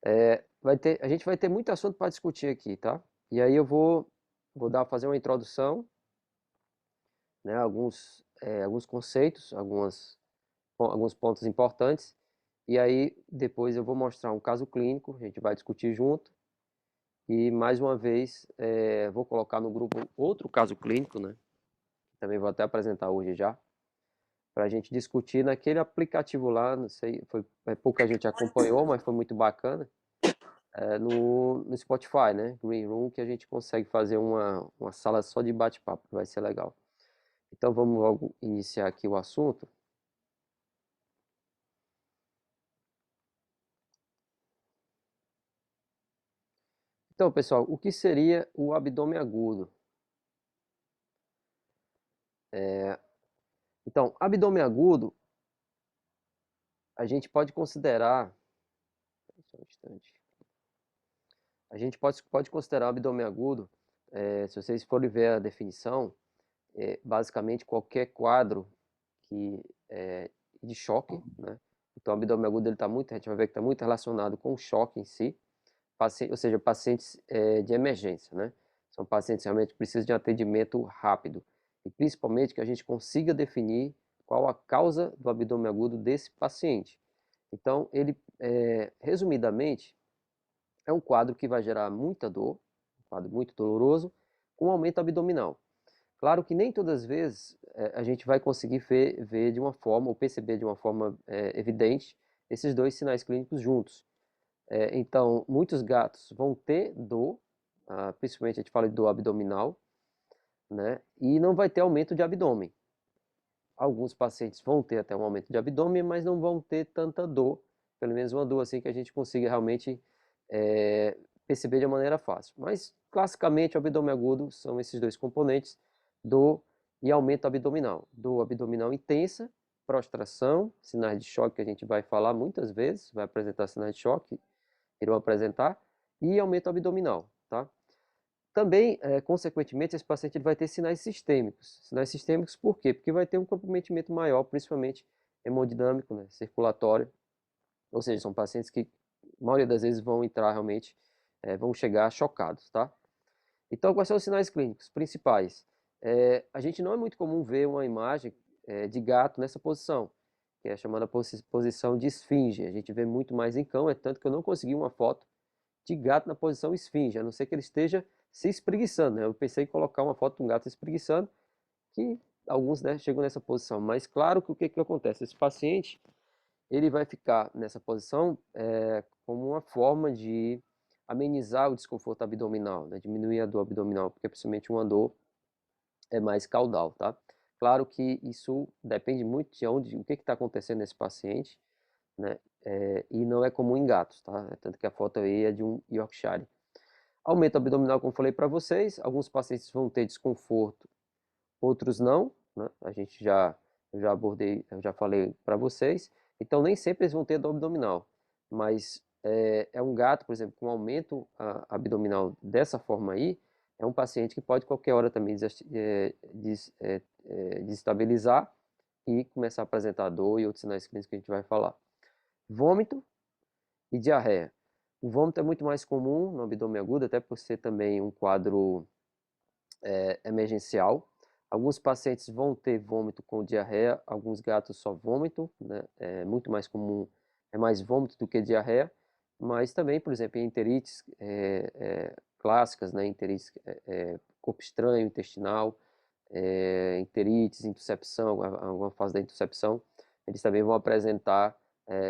A gente vai ter muito assunto para discutir aqui, tá? E aí eu vou fazer uma introdução, né? Alguns conceitos, alguns pontos importantes. E aí depois eu vou mostrar um caso clínico, a gente vai discutir junto. E mais uma vez, vou colocar no grupo outro caso clínico, né? Também vou até apresentar hoje já, para a gente discutir naquele aplicativo lá, não sei, pouca gente acompanhou, mas foi muito bacana, no Spotify, né? Green Room, que a gente consegue fazer uma sala só de bate-papo, vai ser legal. Então vamos logo iniciar aqui o assunto. Então, pessoal, o que seria o abdômen agudo? Então, abdômen agudo, a gente pode considerar, só um instante. A gente pode considerar o abdômen agudo, se vocês forem ver a definição, basicamente qualquer quadro que de choque, né? Então, o abdômen agudo a gente vai ver que está muito relacionado com o choque em si, ou seja, pacientes de emergência, né? São pacientes realmente que precisam de um atendimento rápido e principalmente que a gente consiga definir qual a causa do abdômen agudo desse paciente. Então, ele, resumidamente, é um quadro que vai gerar muita dor, um quadro muito doloroso, com aumento abdominal. Claro que nem todas as vezes a gente vai conseguir ver de uma forma, ou perceber de uma forma evidente, esses dois sinais clínicos juntos. Então, muitos gatos vão ter dor, principalmente a gente fala de dor abdominal, né? E não vai ter aumento de abdômen. Alguns pacientes vão ter até um aumento de abdômen, mas não vão ter tanta dor, pelo menos uma dor assim que a gente consiga realmente é, perceber de uma maneira fácil. Mas, classicamente, o abdômen agudo são esses dois componentes, dor e aumento abdominal. Dor abdominal intensa, prostração, sinais de choque que a gente vai falar muitas vezes, vai apresentar sinais de choque, irão apresentar, e aumento abdominal, tá? Também, consequentemente, esse paciente ele vai ter sinais sistêmicos. Sinais sistêmicos por quê? Porque vai ter um comprometimento maior, principalmente hemodinâmico, né, circulatório. Ou seja, são pacientes que, a maioria das vezes, vão entrar realmente, vão chegar chocados, tá? Então, quais são os sinais clínicos principais? A gente não é muito comum ver uma imagem de gato nessa posição, que é a chamada posição de esfinge. A gente vê muito mais em cão, é tanto que eu não consegui uma foto de gato na posição esfinge, a não ser que ele esteja se espreguiçando, né? Eu pensei em colocar uma foto de um gato se espreguiçando, que alguns, né, chegam nessa posição, mas claro que o que, que acontece? Esse paciente, ele vai ficar nessa posição como uma forma de amenizar o desconforto abdominal, né? Diminuir a dor abdominal, porque principalmente uma dor é mais caudal, tá? Claro que isso depende muito de o que está acontecendo nesse paciente, né? E não é comum em gatos, tá? Tanto que a foto aí é de um Yorkshire. Aumento abdominal, como falei para vocês, alguns pacientes vão ter desconforto, outros não, né? Eu já abordei, eu já falei para vocês. Então, nem sempre eles vão ter dor abdominal, mas é um gato, por exemplo, com aumento abdominal dessa forma aí, é um paciente que pode qualquer hora também desestabilizar e começar a apresentar dor e outros sinais clínicos que a gente vai falar. Vômito e diarreia. O vômito é muito mais comum no abdômen agudo, até por ser também um quadro emergencial. Alguns pacientes vão ter vômito com diarreia, alguns gatos só vômito, né? É muito mais comum, é mais vômito do que diarreia, mas também, por exemplo, em enterites clássicas, né? Enterites, corpo estranho, intestinal, enterites, intuscepção, alguma fase da intuscepção, eles também vão apresentar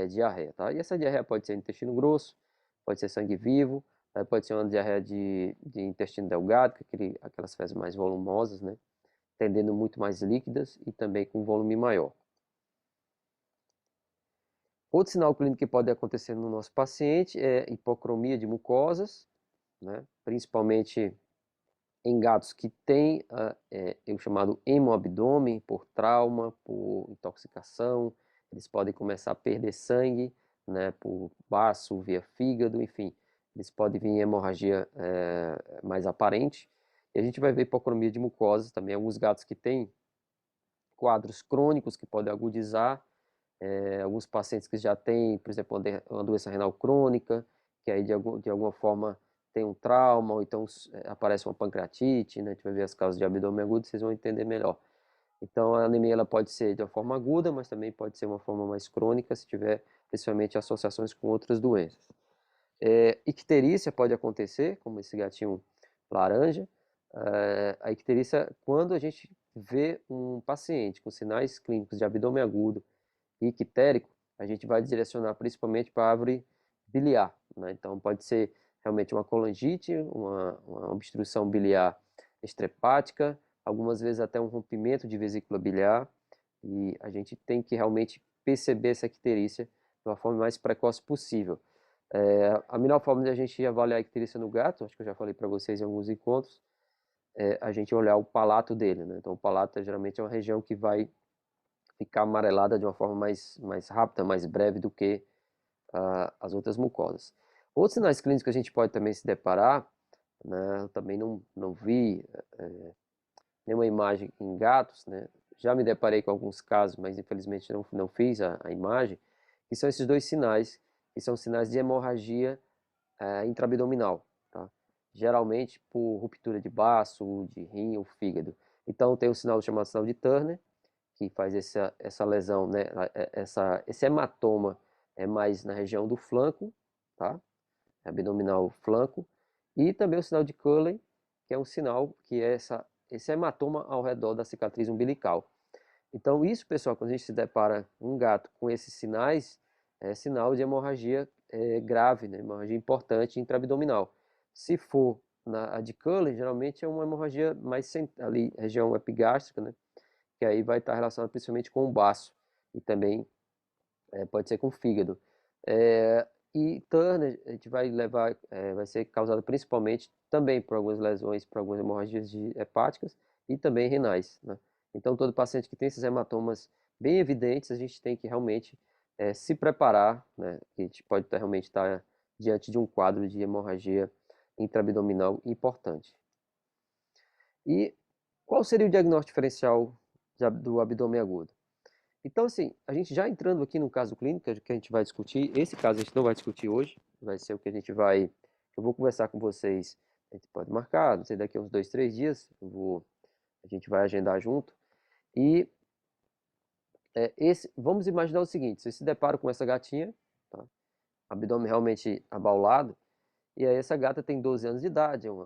diarreia, tá? E essa diarreia pode ser intestino grosso, pode ser sangue vivo, pode ser uma diarreia de intestino delgado, que é aquelas fezes mais volumosas, né? Tendendo muito mais líquidas e também com volume maior. Outro sinal clínico que pode acontecer no nosso paciente é hipocromia de mucosas, né? Principalmente em gatos que têm o chamado hemoabdômen, por trauma, por intoxicação, eles podem começar a perder sangue, né, por baço, via fígado, enfim, eles podem vir em hemorragia mais aparente. E a gente vai ver hipocromia de mucosas também, alguns gatos que têm quadros crônicos que podem agudizar, alguns pacientes que já têm, por exemplo, uma doença renal crônica, que aí de alguma forma tem um trauma, ou então aparece uma pancreatite, né? A gente vai ver as causas de abdômen agudo, vocês vão entender melhor. Então, a anemia ela pode ser de uma forma aguda, mas também pode ser uma forma mais crônica, se tiver principalmente associações com outras doenças. Icterícia pode acontecer, como esse gatinho laranja. A icterícia, quando a gente vê um paciente com sinais clínicos de abdômen agudo e ictérico, a gente vai direcionar principalmente para a árvore biliar, né? Então, pode ser realmente uma colangite, uma obstrução biliar extrahepática, algumas vezes até um rompimento de vesícula biliar, e a gente tem que realmente perceber essa icterícia de uma forma mais precoce possível. A melhor forma de a gente avaliar a icterícia no gato, acho que eu já falei para vocês em alguns encontros, é a gente olhar o palato dele, né? Então, o palato geralmente é uma região que vai ficar amarelada de uma forma mais rápida, mais breve do que as outras mucosas. Outros sinais clínicos que a gente pode também se deparar, né? Eu também não vi nenhuma imagem em gatos, né? Já me deparei com alguns casos, mas infelizmente não fiz a imagem, que são esses dois sinais, que são sinais de hemorragia intraabdominal, tá? Geralmente por ruptura de baço, de rim ou fígado. Então tem um sinal chamado sinal de Turner, que faz essa lesão, né? Esse hematoma é mais na região do flanco, tá? Abdominal flanco, e também o sinal de Curley, que é um sinal que é esse hematoma ao redor da cicatriz umbilical. Então isso, pessoal, quando a gente se depara um gato com esses sinais, é sinal de hemorragia grave, né? Hemorragia importante intraabdominal. Se for a de Curley, geralmente é uma hemorragia mais ali, região epigástrica, né? Que aí vai estar relacionado principalmente com o baço e também pode ser com o fígado. E Turner, a gente vai levar, vai ser causado principalmente também por algumas lesões, por algumas hemorragias hepáticas e também renais, né? Então, todo paciente que tem esses hematomas bem evidentes, a gente tem que realmente se preparar, né? A gente pode realmente estar diante de um quadro de hemorragia intraabdominal importante. E qual seria o diagnóstico diferencial do abdômen agudo? Então, assim, a gente já entrando aqui no caso clínico, que a gente vai discutir, esse caso a gente não vai discutir hoje, vai ser o que eu vou conversar com vocês, a gente pode marcar, não sei, daqui a uns 2, 3 dias, a gente vai agendar junto, e vamos imaginar o seguinte, você se depara com essa gatinha, tá? Abdômen realmente abaulado, e aí essa gata tem 12 anos de idade, é uma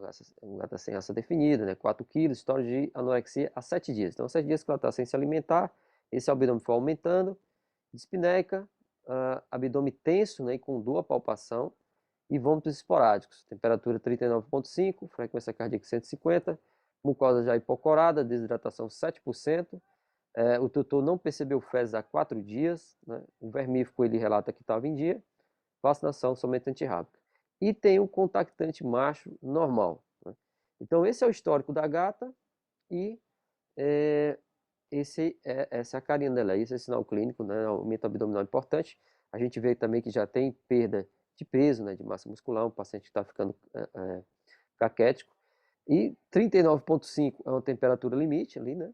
gata sem raça definida, né? 4 quilos, história de anorexia há 7 dias. Então, 7 dias que ela está sem se alimentar, esse abdômen foi aumentando, dispneia, abdômen tenso, né, e com dor, palpação, e vômitos esporádicos. Temperatura 39,5, frequência cardíaca 150, mucosa já hipocorada, desidratação 7%. O tutor não percebeu fezes há 4 dias, né? O vermífugo ele relata que estava em dia, vacinação somente antirrábica. E tem um contactante macho normal, né? Então esse é o histórico da gata e é, essa é a carinha dela, esse é o sinal clínico, né? Aumento abdominal importante. A gente vê também que já tem perda de peso, né? De massa muscular, um paciente que está ficando caquético. E 39,5 é uma temperatura limite ali, né?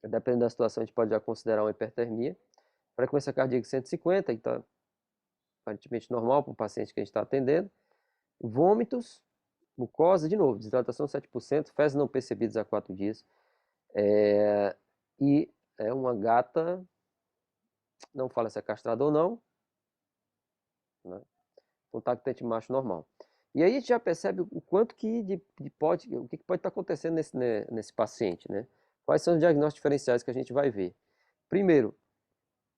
Dependendo da situação, a gente pode já considerar uma hipertermia. Frequência cardíaca 150, então aparentemente normal para um paciente que a gente está atendendo. Vômitos, mucosa, de novo, desidratação 7%, fezes não percebidas há 4 dias. E é uma gata, não fala se é castrada ou não, né? Contactante macho normal. E aí a gente já percebe o quanto que o que pode estar acontecendo nesse paciente, né? Quais são os diagnósticos diferenciais que a gente vai ver? Primeiro,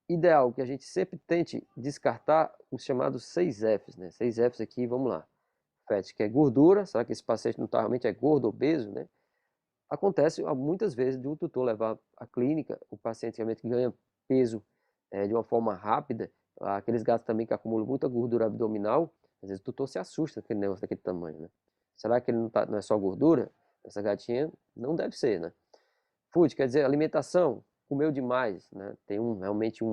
ideal que a gente sempre tente descartar os chamados 6Fs, né? 6Fs aqui, vamos lá. Fat, que é gordura, será que esse paciente não tá, realmente é gordo, obeso, né? Acontece muitas vezes de um tutor levar à clínica, o paciente realmente ganha peso de uma forma rápida, aqueles gatos também que acumulam muita gordura abdominal, às vezes o tutor se assusta com aquele negócio daquele tamanho, né? Será que ele não é só gordura? Essa gatinha não deve ser, né? Food, quer dizer, alimentação, comeu demais, né? Realmente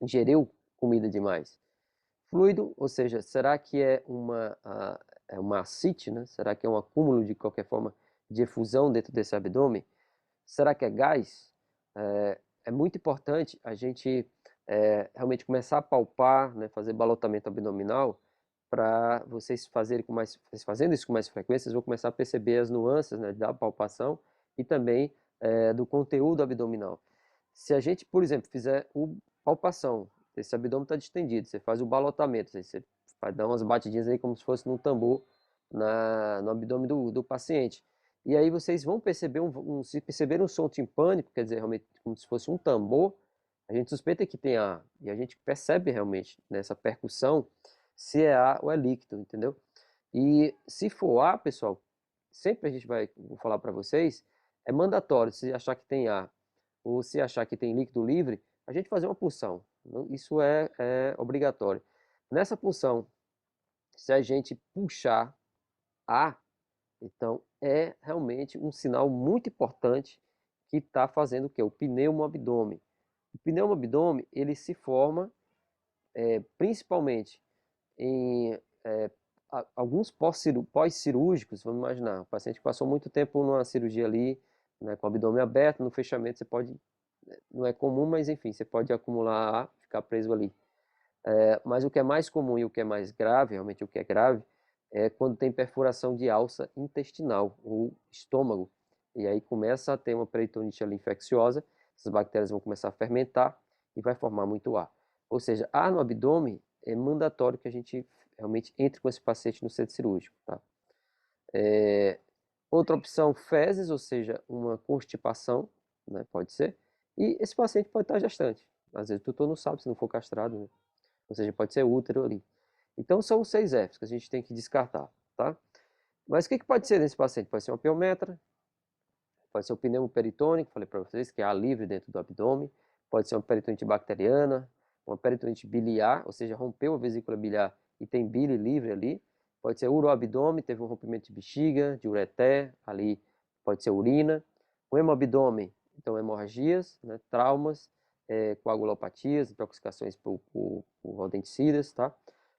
ingeriu comida demais. Fluido, ou seja, será que é uma ascite, né? Será que é um acúmulo de qualquer forma de efusão dentro desse abdômen? Será que é gás? É muito importante a gente realmente começar a palpar, né, fazer balotamento abdominal para vocês fazerem vocês fazendo isso com mais frequência, vocês vão começar a perceber as nuances, né, da palpação e também do conteúdo abdominal. Se a gente, por exemplo, fizer o palpação, esse abdômen está distendido, você faz o balotamento, você vai dar umas batidinhas aí como se fosse num tambor no abdômen do paciente. E aí vocês vão perceber, se perceber um som timpânico, quer dizer, realmente como se fosse um tambor, a gente suspeita que tem ar, e a gente percebe realmente nessa percussão se é ar ou é líquido, entendeu? E se for ar, pessoal, sempre a gente vou falar para vocês, é mandatório, se achar que tem ar ou se achar que tem líquido livre, a gente fazer uma punção. Isso é obrigatório. Nessa punção, se a gente puxar ar, então é realmente um sinal muito importante que está fazendo o quê? O pneumoabdômen. O pneumoabdômen, ele se forma principalmente em alguns pós-cirúrgicos, vamos imaginar, o paciente que passou muito tempo numa cirurgia ali, né, com o abdômen aberto, no fechamento você pode, não é comum, mas enfim, você pode acumular ar, ficar preso ali. Mas o que é mais comum e o que é mais grave, realmente o que é grave, é quando tem perfuração de alça intestinal ou estômago. E aí começa a ter uma peritonite ali infecciosa, essas bactérias vão começar a fermentar e vai formar muito ar. Ou seja, ar no abdômen é mandatório que a gente realmente entre com esse paciente no centro cirúrgico. Tá? Outra opção, fezes, ou seja, uma constipação, né, pode ser. E esse paciente pode estar gestante. Às vezes o tutor não sabe se não for castrado, né? Ou seja, pode ser útero ali. Então são os 6 Fs que a gente tem que descartar, tá? Mas o que pode ser nesse paciente? Pode ser uma piometra, pode ser o pneumo peritônico, falei para vocês, que é ar livre dentro do abdômen, pode ser uma peritonite bacteriana, uma peritonite biliar, ou seja, rompeu a vesícula biliar e tem bile livre ali, pode ser uroabdômen, teve um rompimento de bexiga, de ureter, ali pode ser urina, o hemoabdômen, então hemorragias, né, traumas, coagulopatias, intoxicações por rodenticidas, tá?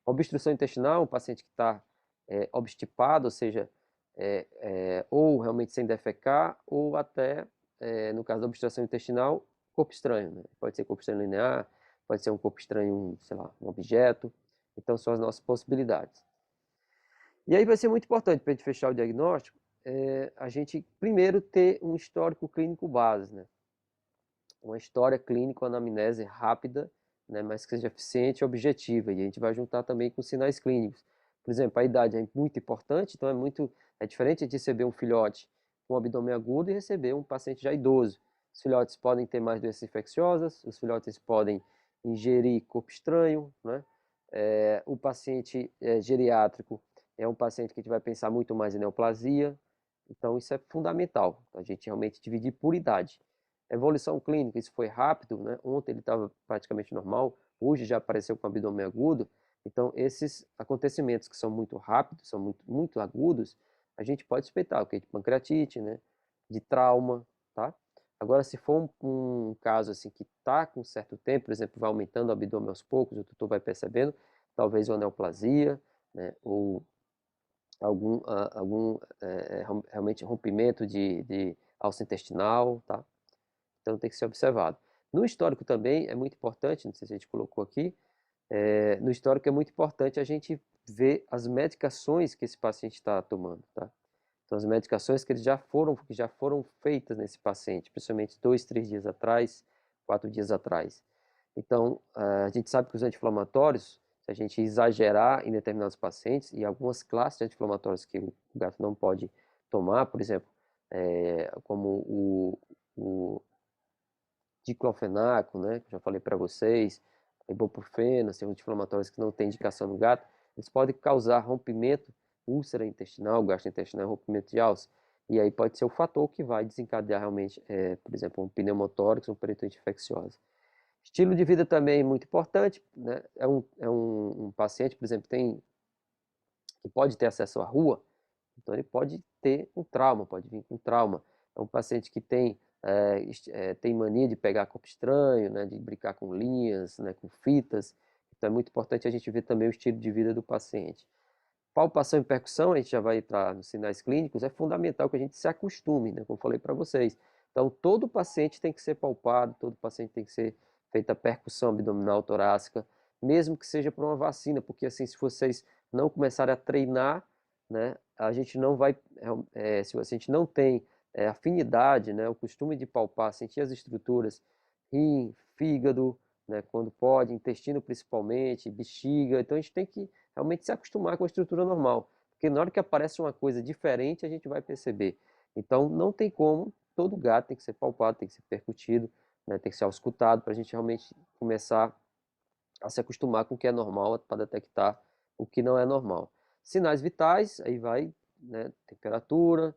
Obstrução intestinal, um paciente que está obstipado, ou seja, ou realmente sem defecar, ou até, no caso da obstrução intestinal, corpo estranho. Né? Pode ser corpo estranho linear, pode ser um corpo estranho, sei lá, um objeto. Então, são as nossas possibilidades. E aí vai ser muito importante para a gente fechar o diagnóstico, a gente primeiro ter um histórico clínico base, né? Uma história clínica, uma anamnese rápida, né, mas que seja eficiente e objetiva. E a gente vai juntar também com sinais clínicos. Por exemplo, a idade é muito importante, então é diferente de receber um filhote com abdômen agudo e receber um paciente já idoso. Os filhotes podem ter mais doenças infecciosas, os filhotes podem ingerir corpo estranho, né? O paciente geriátrico é um paciente que a gente vai pensar muito mais em neoplasia, então isso é fundamental, a gente realmente dividir por idade. Evolução clínica, isso foi rápido, né? Ontem ele estava praticamente normal, hoje já apareceu com abdômen agudo. Então, esses acontecimentos que são muito rápidos, são muito agudos, a gente pode suspeitar o que é de pancreatite, né? De trauma, tá? Agora, se for um caso assim que está com certo tempo, por exemplo, vai aumentando o abdômen aos poucos, o tutor vai percebendo, talvez uma neoplasia, né? Ou algum realmente rompimento de alça intestinal, tá? Então tem que ser observado. No histórico também é muito importante, não sei se a gente colocou aqui, no histórico é muito importante a gente ver as medicações que esse paciente está tomando, tá? Então as medicações que já foram feitas nesse paciente, principalmente 2, 3 dias atrás, 4 dias atrás. Então a gente sabe que os anti-inflamatórios, se a gente exagerar em determinados pacientes, e algumas classes de anti-inflamatórios que o gato não pode tomar, por exemplo, como o diclofenaco, né, que eu já falei para vocês, ibuprofeno, são anti-inflamatórios que não têm indicação no gato, eles podem causar rompimento, úlcera intestinal, gastrointestinal, rompimento de alça. E aí pode ser o fator que vai desencadear realmente, por exemplo, um pneumotórax, uma peritite infecciosa. Estilo de vida também é muito importante, né? Um paciente, por exemplo, que pode ter acesso à rua, então ele pode ter um trauma, pode vir com trauma. É um paciente que tem mania de pegar corpo estranho, né, de brincar com linhas, né, com fitas. Então é muito importante a gente ver também o estilo de vida do paciente. Palpação e percussão, a gente já vai entrar nos sinais clínicos, é fundamental que a gente se acostume, né, como eu falei para vocês. Então todo paciente tem que ser palpado, todo paciente tem que ser feita a percussão abdominal torácica, mesmo que seja por uma vacina, porque assim, se vocês não começarem a treinar, né, a gente não vai, se a gente não tem afinidade, né, o costume de palpar, sentir as estruturas, rim, fígado, né, quando pode, intestino principalmente, bexiga, então a gente tem que realmente se acostumar com a estrutura normal, porque na hora que aparece uma coisa diferente, a gente vai perceber. Então não tem como, todo gato tem que ser palpado, tem que ser percutido, né, tem que ser auscultado para a gente realmente começar a se acostumar com o que é normal para detectar o que não é normal. Sinais vitais, aí vai, né, temperatura,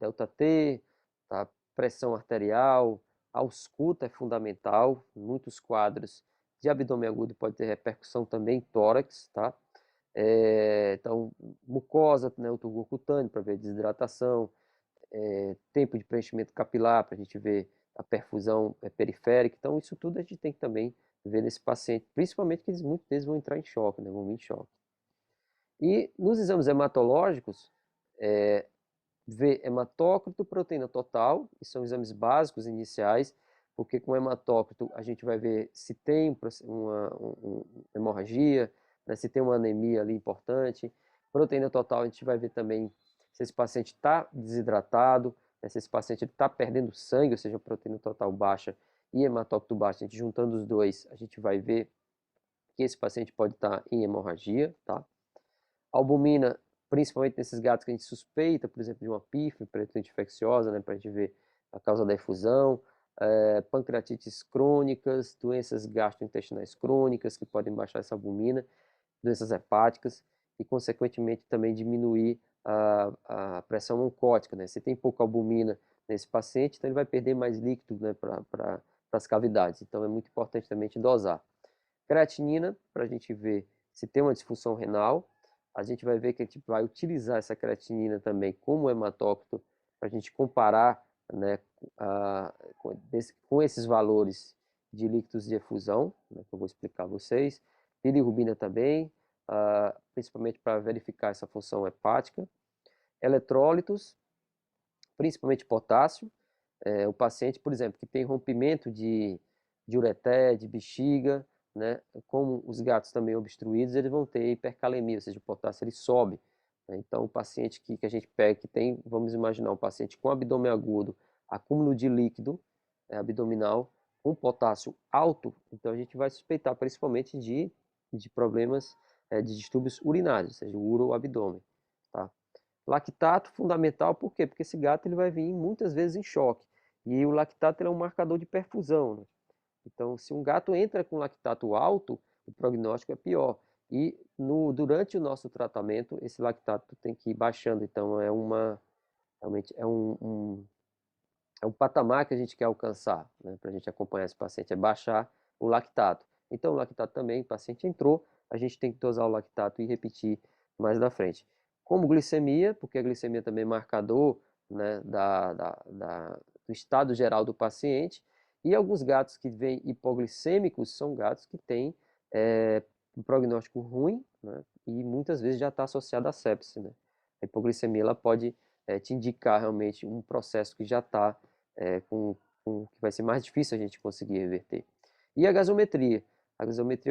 delta T, tá, pressão arterial, a ausculta é fundamental, muitos quadros de abdômen agudo pode ter repercussão também em tórax, tá? Então, mucosa, né, o turgor cutâneo para ver desidratação, tempo de preenchimento capilar para a gente ver a perfusão periférica. Então, isso tudo a gente tem que também ver nesse paciente, principalmente que muitos deles vão entrar em choque, né, vão vir em choque. E nos exames hematológicos, ver hematócrito, proteína total, que são exames básicos iniciais, porque com hematócrito a gente vai ver se tem uma hemorragia, né, se tem uma anemia ali importante. Proteína total a gente vai ver também se esse paciente está desidratado, né, se esse paciente está perdendo sangue, ou seja, proteína total baixa e hematócrito baixo. A gente juntando os dois, a gente vai ver que esse paciente pode estar em hemorragia, tá? Albumina, principalmente nesses gatos que a gente suspeita, por exemplo, de uma pífia, peritite infecciosa, né, para a gente ver a causa da efusão, pancreatites crônicas, doenças gastrointestinais crônicas que podem baixar essa albumina, doenças hepáticas e, consequentemente, também diminuir a pressão oncótica, né? Se tem pouca albumina nesse paciente, então ele vai perder mais líquido, né, para as cavidades. Então é muito importante também dosar. Creatinina, para a gente ver se tem uma disfunção renal. A gente vai ver que a gente vai utilizar essa creatinina também como hematócrito para a gente comparar, né, com esses valores de líquidos de efusão, né, que eu vou explicar a vocês. Bilirrubina também, principalmente para verificar essa função hepática. Eletrólitos, principalmente potássio. O paciente, por exemplo, que tem rompimento de ureter, de bexiga, né, como os gatos também obstruídos, eles vão ter hipercalemia, ou seja, o potássio ele sobe. Né? Então, o paciente que a gente pega, que tem, vamos imaginar, um paciente com abdômen agudo, acúmulo de líquido abdominal, com potássio alto, então a gente vai suspeitar principalmente de problemas de distúrbios urinários, ou seja, o uroabdômen. Tá? Lactato fundamental, por quê? Porque esse gato ele vai vir muitas vezes em choque. E o lactato ele é um marcador de perfusão. Né? Então, se um gato entra com lactato alto, o prognóstico é pior. E durante o nosso tratamento, esse lactato tem que ir baixando. Então, realmente é um patamar que a gente quer alcançar, né, para a gente acompanhar esse paciente, é baixar o lactato. Então, o lactato também, o paciente entrou, a gente tem que dosar o lactato e repetir mais na frente. Como glicemia, porque a glicemia também é marcador, né, do estado geral do paciente, e alguns gatos que vêm hipoglicêmicos são gatos que têm um prognóstico ruim, né, e muitas vezes já está associado à sepse. Né? A hipoglicemia ela pode te indicar realmente um processo que já está que vai ser mais difícil a gente conseguir reverter. E a gasometria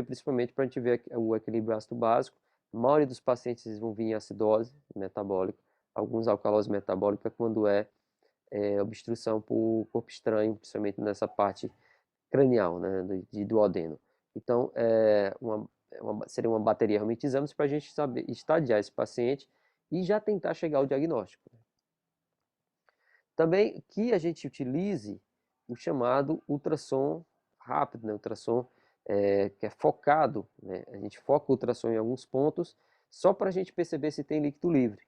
principalmente para a gente ver o equilíbrio ácido básico. A maioria dos pacientes vão vir em acidose metabólica, alguns alcalose metabólica quando obstrução por corpo estranho, principalmente nessa parte cranial, né, de duodeno. Então, seria uma bateria realmente de exames para a gente saber estadiar esse paciente e já tentar chegar ao diagnóstico. Também que a gente utilize o chamado ultrassom rápido, né? Ultrassom que é focado, né? A gente foca o ultrassom em alguns pontos só para a gente perceber se tem líquido livre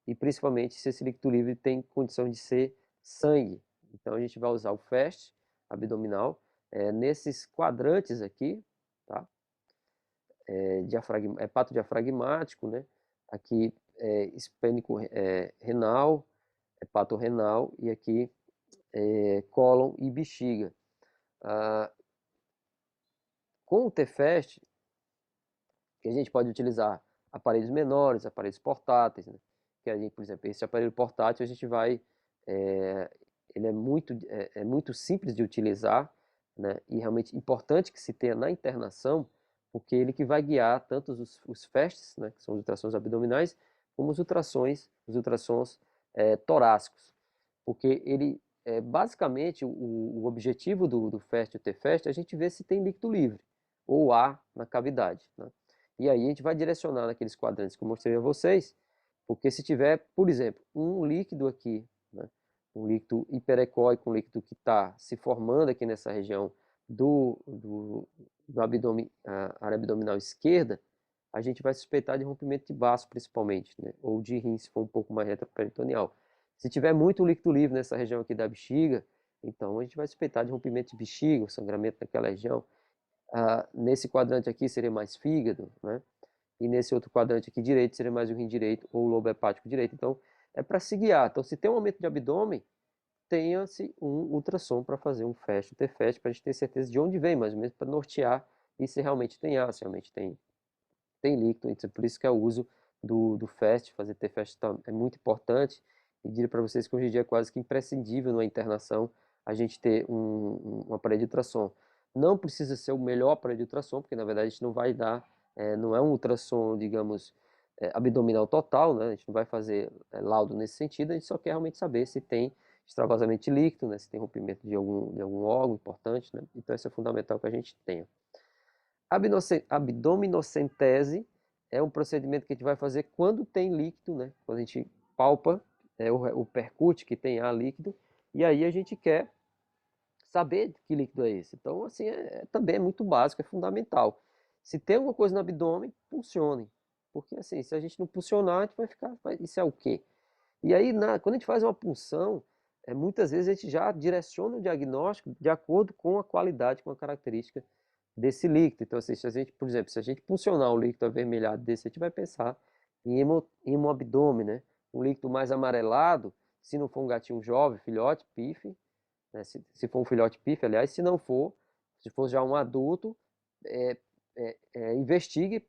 e principalmente se esse líquido livre tem condição de ser sangue. Então a gente vai usar o FAST abdominal nesses quadrantes aqui, tá? Hepato diafragmático, né? Aqui espênico renal, hepatorrenal e aqui cólon e bexiga. Com o TFAST, que a gente pode utilizar aparelhos menores, aparelhos portáteis, né? Que a gente, por exemplo, esse aparelho portátil a gente vai, ele é muito simples de utilizar, né? E realmente importante que se tenha na internação, porque ele que vai guiar tanto os FASTs, né, que são os ultrassons abdominais, como os ultrassons torácicos, porque ele, basicamente, o objetivo do FAST e o T-FAST é a gente ver se tem líquido livre, ou ar na cavidade, né? E aí a gente vai direcionar naqueles quadrantes que eu mostrei a vocês, porque se tiver, por exemplo, um líquido aqui, né, um líquido hiperecóico, um líquido que está se formando aqui nessa região do abdômen, a área abdominal esquerda, a gente vai suspeitar de rompimento de baço, principalmente, né, ou de rim, se for um pouco mais retroperitoneal. Se tiver muito líquido livre nessa região aqui da bexiga, então a gente vai suspeitar de rompimento de bexiga, sangramento naquela região. Nesse quadrante aqui seria mais fígado, né? E nesse outro quadrante aqui direito seria mais o rim direito ou o lobo hepático direito. Então, é para se guiar. Então, se tem um aumento de abdômen, tenha-se um ultrassom para fazer um FAST, um T-FAST, para a gente ter certeza de onde vem, mais ou menos, para nortear e se realmente tem ar, se realmente tem líquido. Então, por isso que é o uso do FAST, fazer T-FAST é muito importante. E diria para vocês que hoje em dia é quase que imprescindível numa internação a gente ter um aparelho de ultrassom. Não precisa ser o melhor aparelho de ultrassom, porque na verdade a gente não vai dar, não é um ultrassom, digamos, abdominal total, né? A gente não vai fazer laudo nesse sentido, a gente só quer realmente saber se tem extravasamento de líquido, né? Se tem rompimento de algum órgão importante, né? Então isso é fundamental que a gente tenha. Abdominocentese é um procedimento que a gente vai fazer quando tem líquido, né? Quando a gente palpa, o percute que tem ar líquido, e aí a gente quer saber que líquido é esse. Então, assim, também é muito básico, é fundamental. Se tem alguma coisa no abdômen, funcione. Porque, assim, se a gente não funcionar, a gente vai ficar, isso é o quê? E aí, quando a gente faz uma punção, muitas vezes a gente já direciona o diagnóstico de acordo com a qualidade, com a característica desse líquido. Então, assim, se a gente, por exemplo, se a gente puncionar um líquido avermelhado desse, a gente vai pensar em hemoabdômen, né? Um líquido mais amarelado, se não for um gatinho jovem, filhote, pife, né? Se for um filhote pife, aliás, se não for, se for já um adulto, é, investigue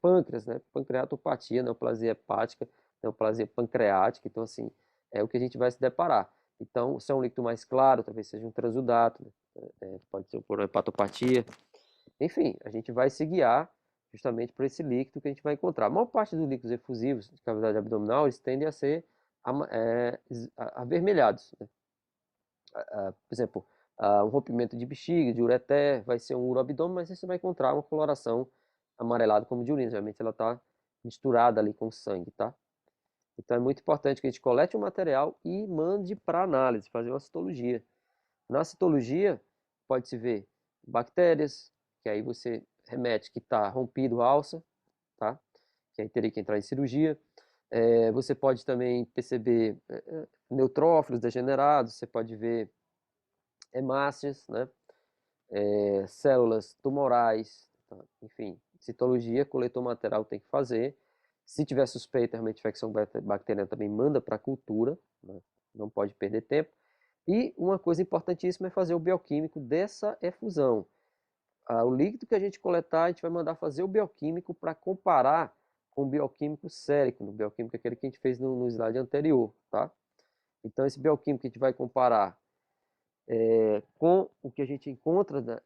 pâncreas, né? Pancreatopatia, neoplasia hepática, neoplasia pancreática. Então, assim, é o que a gente vai se deparar. Então, se é um líquido mais claro, talvez seja um transudato, né? Pode ser por hepatopatia. Enfim, a gente vai se guiar justamente por esse líquido que a gente vai encontrar. A maior parte dos líquidos efusivos de cavidade abdominal, eles tendem a ser avermelhados, né? Por exemplo, um rompimento de bexiga, de ureter, vai ser um uroabdômen, mas você vai encontrar uma coloração amarelada como de urina. Geralmente ela está misturada ali com sangue, tá? Então é muito importante que a gente colete o material e mande para análise, fazer uma citologia. Na citologia, pode-se ver bactérias, que aí você remete que está rompido a alça, tá? Que aí teria que entrar em cirurgia. Você pode também perceber neutrófilos degenerados, você pode ver hemácias, né? Células tumorais, tá? Enfim, citologia, coletor material tem que fazer. Se tiver suspeita realmente de infecção bacteriana, também manda para a cultura, né? Não pode perder tempo. E uma coisa importantíssima é fazer o bioquímico dessa efusão. O líquido que a gente coletar, a gente vai mandar fazer o bioquímico para comparar com o bioquímico sérico, no bioquímico aquele que a gente fez no slide anterior, tá? Então, esse bioquímico que a gente vai comparar com o que a gente encontra,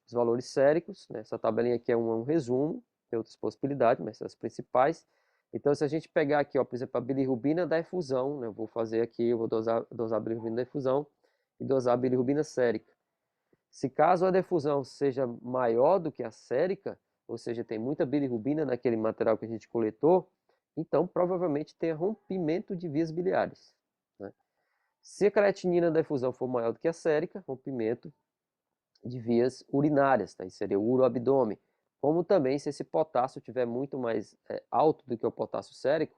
os valores séricos, né? Essa tabelinha aqui é um resumo, tem outras possibilidades, mas são as principais. Então, se a gente pegar aqui, ó, por exemplo, a bilirrubina da efusão, né? Eu vou fazer aqui, eu vou dosar a bilirrubina da efusão e dosar a bilirrubina sérica. Se caso a defusão seja maior do que a sérica, ou seja, tem muita bilirrubina naquele material que a gente coletou, então provavelmente tem rompimento de vias biliares, né? Se a creatinina da efusão for maior do que a sérica, rompimento de vias urinárias, tá? Isso seria o uroabdômen. Como também, se esse potássio estiver muito mais alto do que o potássio sérico,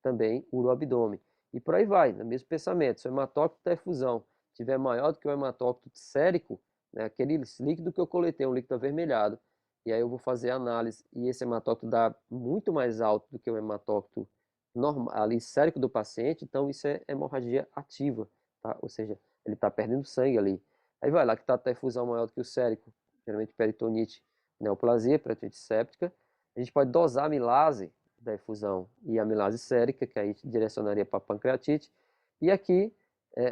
também uroabdômen. E por aí vai, no mesmo pensamento. Se o hematócrito da efusão estiver maior do que o hematócrito sérico, né, aquele líquido que eu coletei, um líquido avermelhado, e aí eu vou fazer a análise, e esse hematócrito dá muito mais alto do que o hematócrito normal, ali, sérico do paciente, então isso é hemorragia ativa, tá? Ou seja, ele está perdendo sangue ali. Aí vai lá que está a efusão maior do que o sérico, geralmente peritonite, neoplasia, peritonite séptica. A gente pode dosar a amilase da efusão e a amilase sérica, que aí direcionaria para a pancreatite. E aqui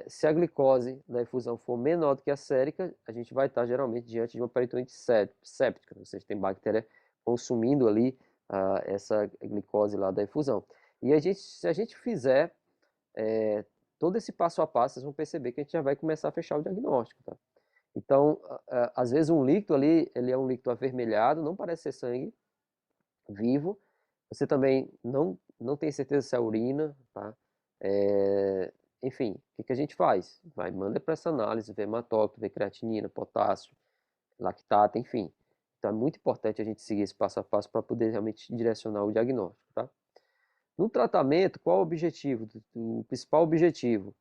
Se a glicose da efusão for menor do que a sérica, a gente vai estar geralmente diante de uma peritonite séptica, ou seja, tem bactéria consumindo ali essa glicose lá da efusão. E se a gente fizer todo esse passo a passo, vocês vão perceber que a gente já vai começar a fechar o diagnóstico, tá? Então, às vezes um líquido ali, ele é um líquido avermelhado, não parece ser sangue vivo. Você também não tem certeza se é urina, tá? Enfim, o que a gente faz? Manda para essa análise, vê hematócrito, vê creatinina, potássio, lactato, enfim. Então é muito importante a gente seguir esse passo a passo para poder realmente direcionar o diagnóstico, tá? No tratamento, qual o objetivo? O principal objetivo?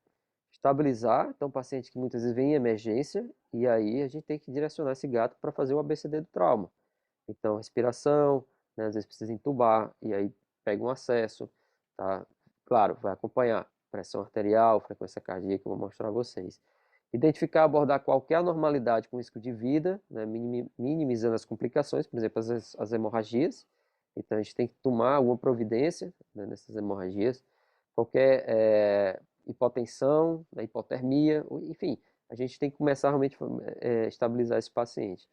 Estabilizar, então paciente que muitas vezes vem em emergência, e aí a gente tem que direcionar esse gato para fazer o ABCD do trauma. Então, respiração, né, às vezes precisa entubar, e aí pega um acesso, tá? Claro, vai acompanhar pressão arterial, frequência cardíaca, eu vou mostrar a vocês. Identificar, abordar qualquer anormalidade com risco de vida, né, minimizando as complicações, por exemplo, as hemorragias. Então, a gente tem que tomar alguma providência, né, nessas hemorragias. Qualquer hipotensão, né, hipotermia, enfim, a gente tem que começar realmente a estabilizar esse paciente.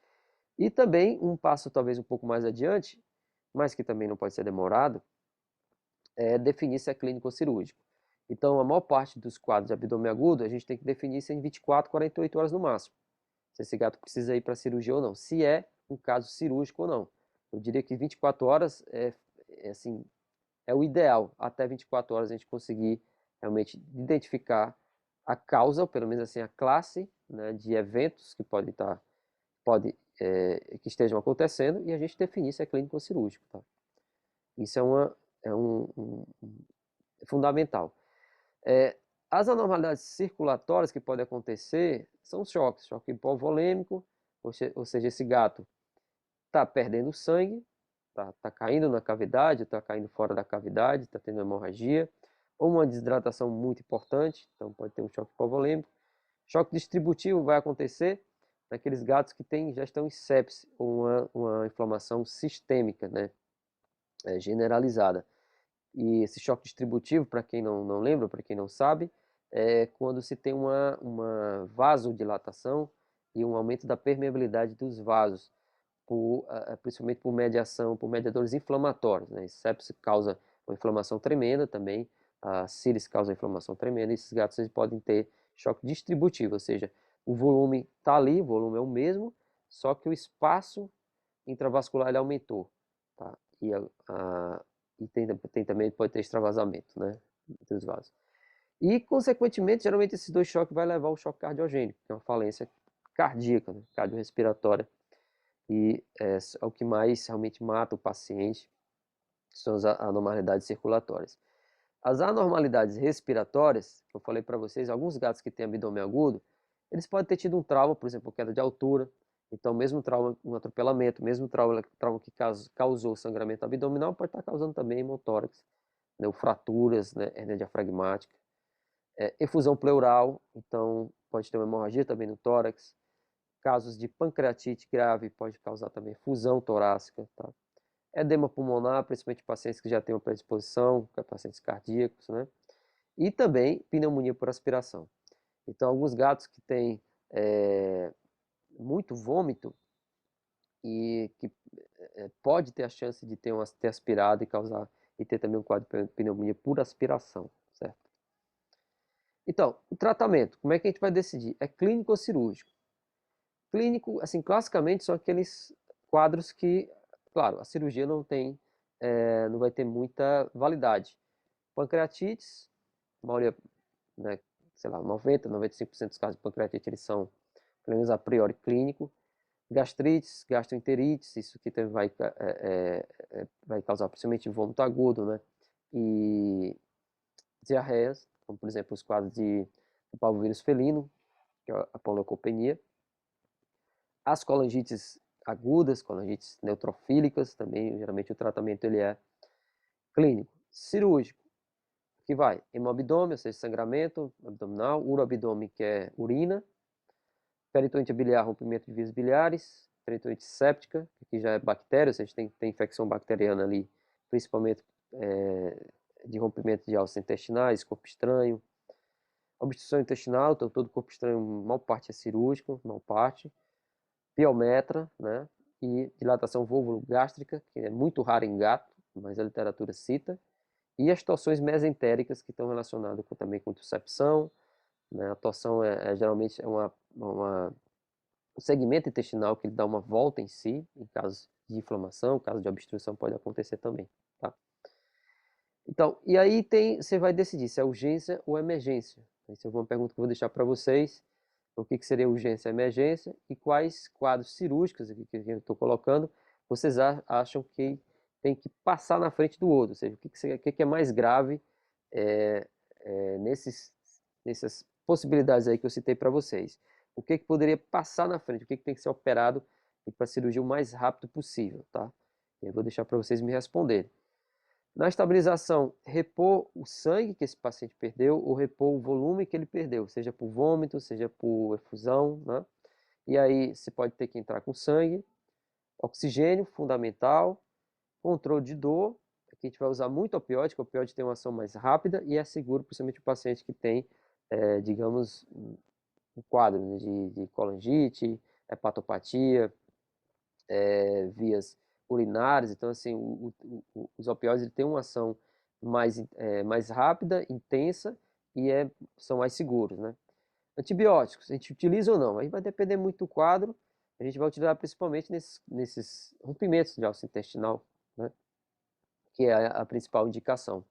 E também um passo talvez um pouco mais adiante, mas que também não pode ser demorado, é definir se é clínico ou cirúrgico. Então, a maior parte dos quadros de abdômen agudo, a gente tem que definir se é em 24, 48 horas no máximo. Se esse gato precisa ir para cirurgia ou não. Se é um caso cirúrgico ou não. Eu diria que 24 horas assim, é o ideal. Até 24 horas a gente conseguir realmente identificar a causa, ou pelo menos assim, a classe, né, de eventos que que estejam acontecendo, e a gente definir se é clínico ou cirúrgico, tá? Isso é fundamental. As anormalidades circulatórias que podem acontecer são choques, choque hipovolêmico, ou seja, esse gato está perdendo sangue, tá caindo na cavidade, está caindo fora da cavidade, está tendo hemorragia, ou uma desidratação muito importante, então pode ter um choque hipovolêmico. Choque distributivo vai acontecer naqueles gatos que já estão em sepse, ou uma inflamação sistêmica, né, generalizada. E esse choque distributivo, para quem não lembra, para quem não sabe, é quando se tem uma vasodilatação e um aumento da permeabilidade dos vasos, principalmente por mediadores inflamatórios, né? Sepse causa uma inflamação tremenda também, a síris causa inflamação tremenda, e esses gatos eles podem ter choque distributivo, ou seja, o volume está ali, o volume é o mesmo, só que o espaço intravascular ele aumentou, tá? E tem também, pode ter extravasamento, né, entre os vasos. E, consequentemente, geralmente esses dois choques vai levar ao choque cardiogênico, que é uma falência cardíaca, né, cardiorrespiratória, e é o que mais realmente mata o paciente, são as anormalidades circulatórias. As anormalidades respiratórias, que eu falei para vocês, alguns gatos que têm abdômen agudo, eles podem ter tido um trauma, por exemplo, queda de altura. Então, mesmo trauma, um atropelamento, mesmo trauma que causou sangramento abdominal, pode estar causando também hemotórax, né, ou fraturas, né, hernia diafragmática. Efusão pleural, então pode ter uma hemorragia também no tórax. Casos de pancreatite grave pode causar também efusão torácica, tá? Edema pulmonar, principalmente pacientes que já têm uma predisposição, pacientes cardíacos, né? E também pneumonia por aspiração. Então, alguns gatos que têm muito vômito e que pode ter a chance de ter aspirado e ter também um quadro de pneumonia por aspiração, certo? Então, o tratamento, como é que a gente vai decidir? É clínico ou cirúrgico? Clínico, assim, classicamente são aqueles quadros que, claro, a cirurgia não vai ter muita validade. Pancreatites, a maioria, né, sei lá, 95% dos casos de pancreatite, eles são, pelo menos a priori, clínico. Gastrites, gastroenterites, isso que vai causar principalmente vômito agudo, né? E diarreias, como por exemplo os quadros de parvovírus felino, que é a panleucopenia. As colangites agudas, colangites neutrofílicas, também geralmente o tratamento ele é clínico. Cirúrgico, que vai hemobdômio, ou seja, sangramento abdominal, uroabdômen, que é urina, peritonite biliar, rompimento de vias biliares, peritonite séptica, que aqui já é bactéria, ou seja, tem infecção bacteriana ali, principalmente de rompimento de alças intestinais, corpo estranho. Obstrução intestinal, então todo corpo estranho, maior parte é cirúrgico, maior parte. Piometra, né? E dilatação vulvogástrica, que é muito rara em gato, mas a literatura cita. E as torções mesentéricas, que estão relacionadas também com intuscepção, né? A torção geralmente é um segmento intestinal que ele dá uma volta em si, em caso de inflamação, caso de obstrução pode acontecer também, tá? Então, e aí você vai decidir se é urgência ou emergência. Essa é uma pergunta que eu vou deixar para vocês. O que seria urgência e emergência e quais quadros cirúrgicos aqui que eu estou colocando vocês acham que tem que passar na frente do outro, ou seja, o que é mais grave nessas possibilidades aí que eu citei para vocês. O que poderia passar na frente, o que tem que ser operado para a cirurgia o mais rápido possível, tá? Eu vou deixar para vocês me responderem. Na estabilização, repor o sangue que esse paciente perdeu ou repor o volume que ele perdeu, seja por vômito, seja por efusão, né? E aí você pode ter que entrar com sangue, oxigênio, fundamental, controle de dor, aqui a gente vai usar muito opioide, que o opioide tem uma ação mais rápida e é seguro, principalmente o paciente que tem, digamos, um quadro, né, de colangite, hepatopatia, vias urinárias. Então, assim, os opioides têm uma ação mais rápida, intensa e são mais seguros, né? Antibióticos, a gente utiliza ou não? Aí vai depender muito do quadro. A gente vai utilizar principalmente nesses rompimentos de alça intestinal, né? Que é a principal indicação.